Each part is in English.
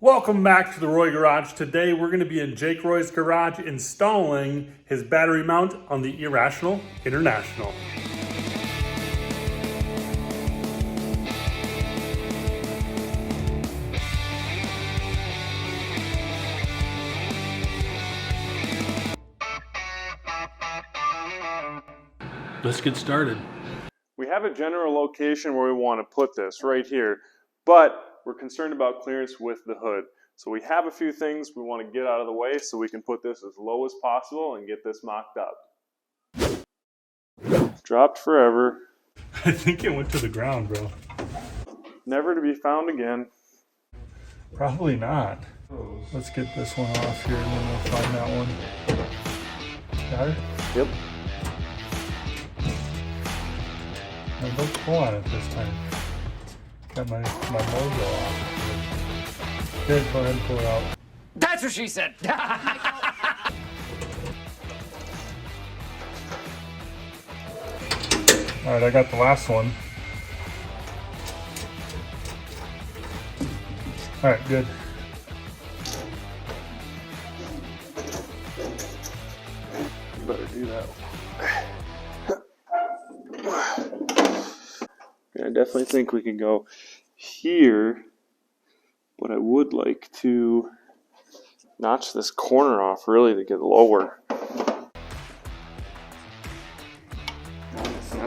Welcome back to the Roy Garage. Today we're going to be in Jake Roy's garage installing his battery mount on the Irrational International. Let's get started. We have a general location where we want to put this right here, but we're concerned about clearance with the hood. So we have a few things we want to get out of the way so we can put this as low as possible and get this mocked up. Dropped forever. I think it went to the ground, bro. Never to be found again. Probably not. Let's get this one off here and then we'll find that one. Got it? Yep. And don't pull on it this time. Got my mojo off. Good, go ahead and pull it out. That's what she said. Alright, I got the last one. Alright, good. You better do that. I definitely think we can go here, but I would like to notch this corner off really to get lower. Now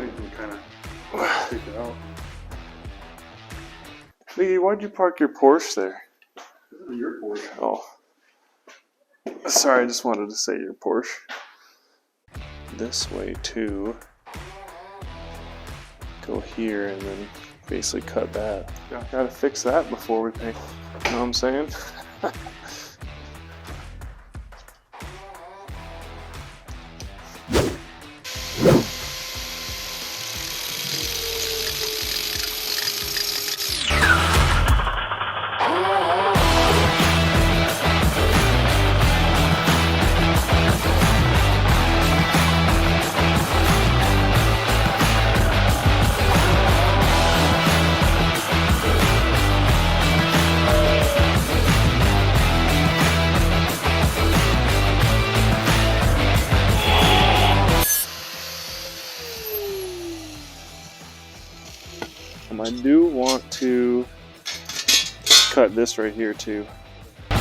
you can kind of take it out. Lee, why'd you park your Porsche there? This is your Porsche. Oh. Sorry, I just wanted to say your Porsche. This way too. Go here and then basically cut that. Gotta fix that before we paint. You know what I'm saying? I do want to cut this right here too. You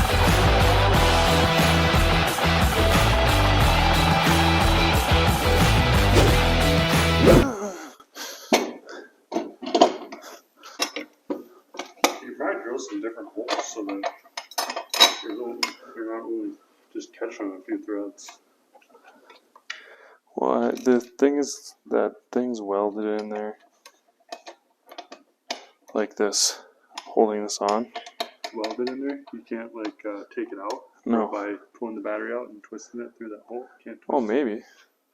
probably drill some different holes so that you're not really just catching a few threads. Well, the thing is that thing's welded in there. Like this, holding this on. Welded in there? You can't like take it out? No. By pulling the battery out and twisting it through that hole? Can't twist maybe.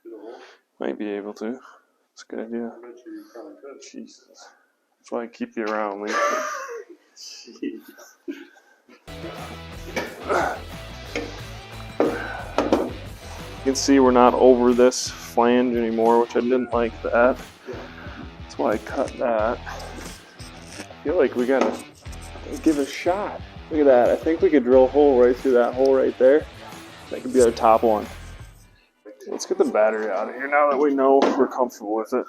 Through the hole? Might be able to. That's a good idea. I bet you probably could. Jesus. That's why I keep you around, Lee. Jeez. You can see we're not over this flange anymore, which I didn't like that. That's why I cut that. I feel like we gotta give it a shot. Look at that. I think we could drill a hole right through that hole right there. That could be our top one. Let's get the battery out of here now that we know we're comfortable with it.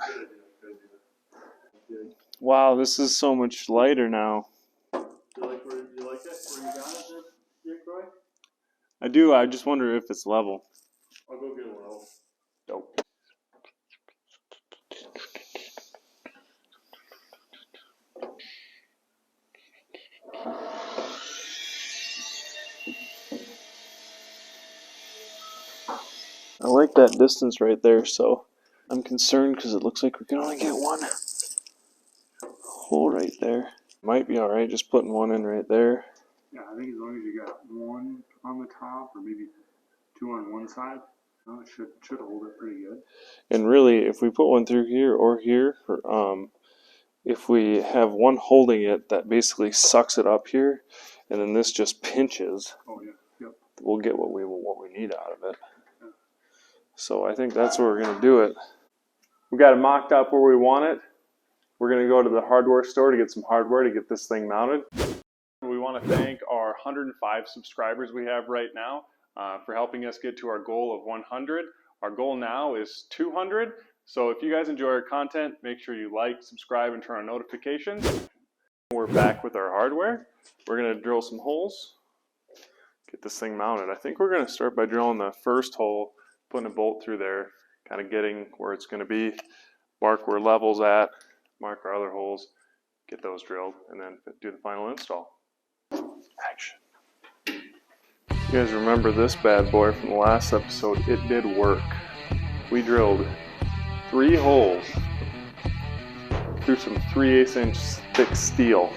Wow, this is so much lighter now. You like it? Where you got it, Jake Roy? I do. I just wonder if it's level. I'll go get it level. Dope. I like that distance right there, so I'm concerned because it looks like we can only get one hole right there. Might be alright just putting one in right there. Yeah, I think as long as you got one on the top or maybe two on one side, it should hold it pretty good. And really, if we put one through here or here, if we have one holding it that basically sucks it up here, and then this just pinches, we'll get what we need out of it. So I think that's where we're going to do it. We got it mocked up where we want it. We're going to go to the hardware store to get some hardware to get this thing mounted. We want to thank our 105 subscribers we have right now for helping us get to our goal of 100. Our goal now is 200. So if you guys enjoy our content, make sure you like, subscribe, and turn on notifications. We're back with our hardware. We're going to drill some holes, get this thing mounted. I think we're going to start by drilling the first hole, putting a bolt through there, kind of getting where it's going to be, mark where level's at, mark our other holes, get those drilled, and then do the final install. Action. You guys remember this bad boy from the last episode? It did work. We drilled 3 holes through some 3/8 inch thick steel.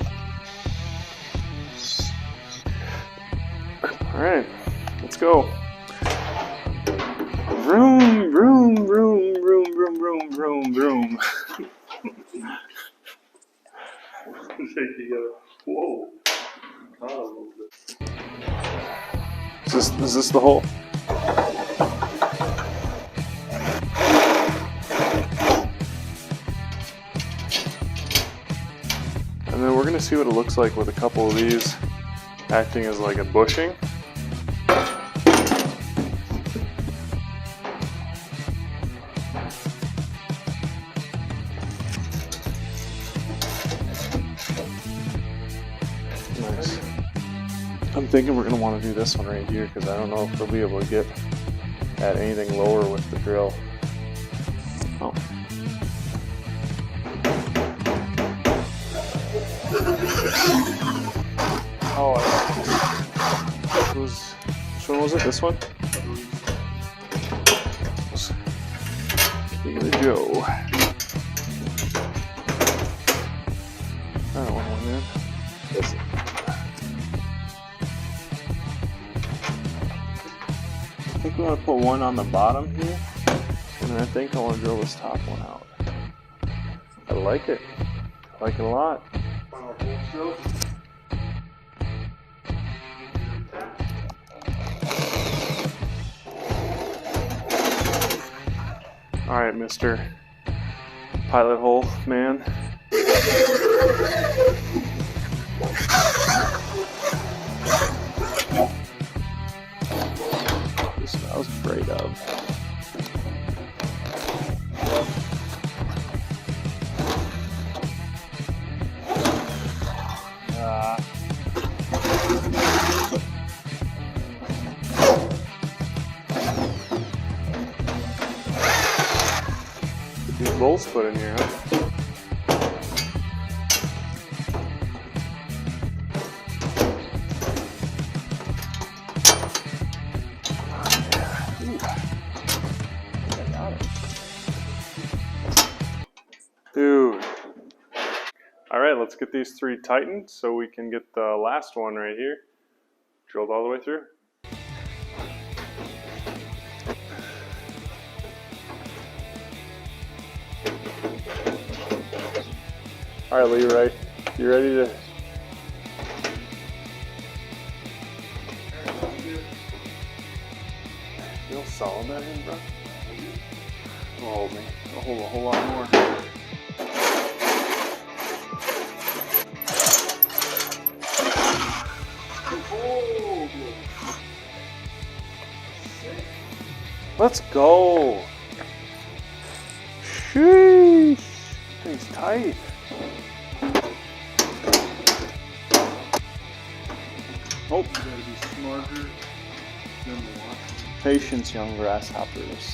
Alright, let's go. Vroom, vroom, vroom, vroom, vroom, vroom, vroom, vroom. Whoa. Is this the hole? And then we're going to see what it looks like with a couple of these acting as like a bushing. Nice. I'm thinking we're going to want to do this one right here because I don't know if we'll be able to get at anything lower with the drill. Oh. Oh, which one was it? This one? Give it a go. That one went in. This. I think we want to put one on the bottom here, and then I think I want to drill this top one out. I like it. I like it a lot. Alright, Mr. Pilot hole man. This is what I was afraid of. These bolts put in here, huh? Dude. Alright, let's get these 3 tightened so we can get the last one right here drilled all the way through. Alright, Leroy, you ready to... Feel solid that in, bro? Oh, man, a whole lot more. Let's go. Sheesh. Thing's tight. Oh, you gotta be smarter than what? Patience, young grasshoppers.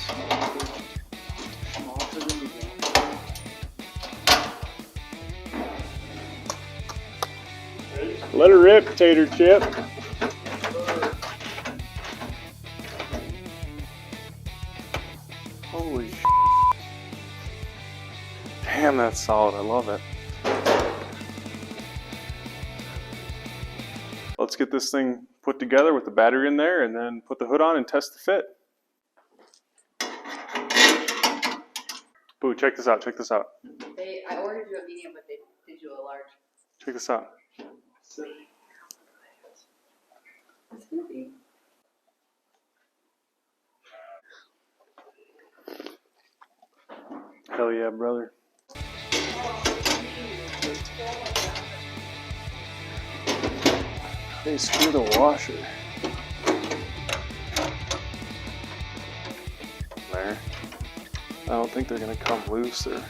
Let her rip, tater chip. Holy sh**. Damn, that's solid. I love it. Let's get this thing put together with the battery in there and then put the hood on and test the fit. Boo, check this out, check this out. I ordered you a medium, but they did you a large. Check this out. It's gonna be. Hell yeah, brother. Hey, screw the washer. There. I don't think they're gonna come loose or.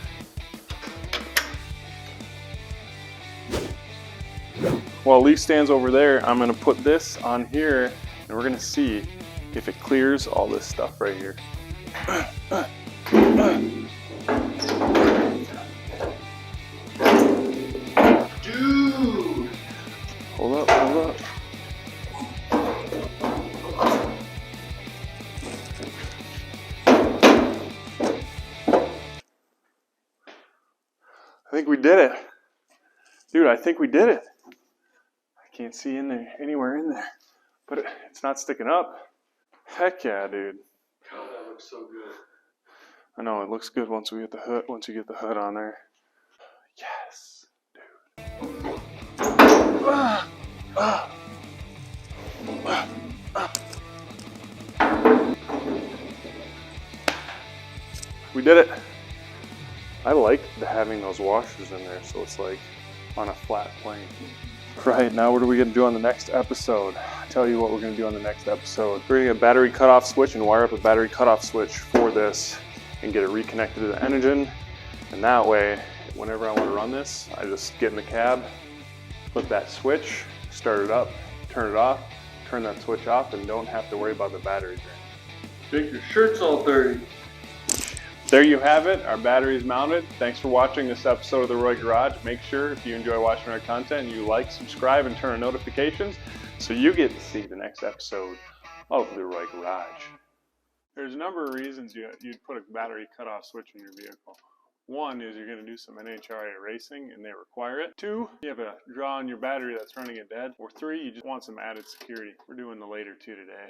While Lee stands over there, I'm gonna put this on here and we're gonna see if it clears all this stuff right here. Dude! Hold up, hold up. I think we did it. Dude, I think we did it. I can't see in there, anywhere in there, but it's not sticking up. Heck yeah, dude. God, that looks so good. I know, it looks good once we get the hood, once you get the hood on there. Yes, dude. We did it. I like having those washers in there, so it's like on a flat plane. Right, now what are we gonna do on the next episode? I'll tell you what we're gonna do on the next episode. We're gonna get a battery cutoff switch and wire up a battery cutoff switch for this and get it reconnected to the engine. And that way, whenever I wanna run this, I just get in the cab, flip that switch, start it up, turn it off, turn that switch off, and don't have to worry about the battery drain. Jake, your shirt's all dirty. There you have it, our battery is mounted. Thanks for watching this episode of The Roy Garage. Make sure if you enjoy watching our content, you like, subscribe, and turn on notifications so you get to see the next episode of The Roy Garage. There's a number of reasons you'd put a battery cutoff switch in your vehicle. One is you're going to do some NHRA racing and they require it. Two, you have a draw on your battery that's running it dead. Or three, you just want some added security. We're doing the later two today.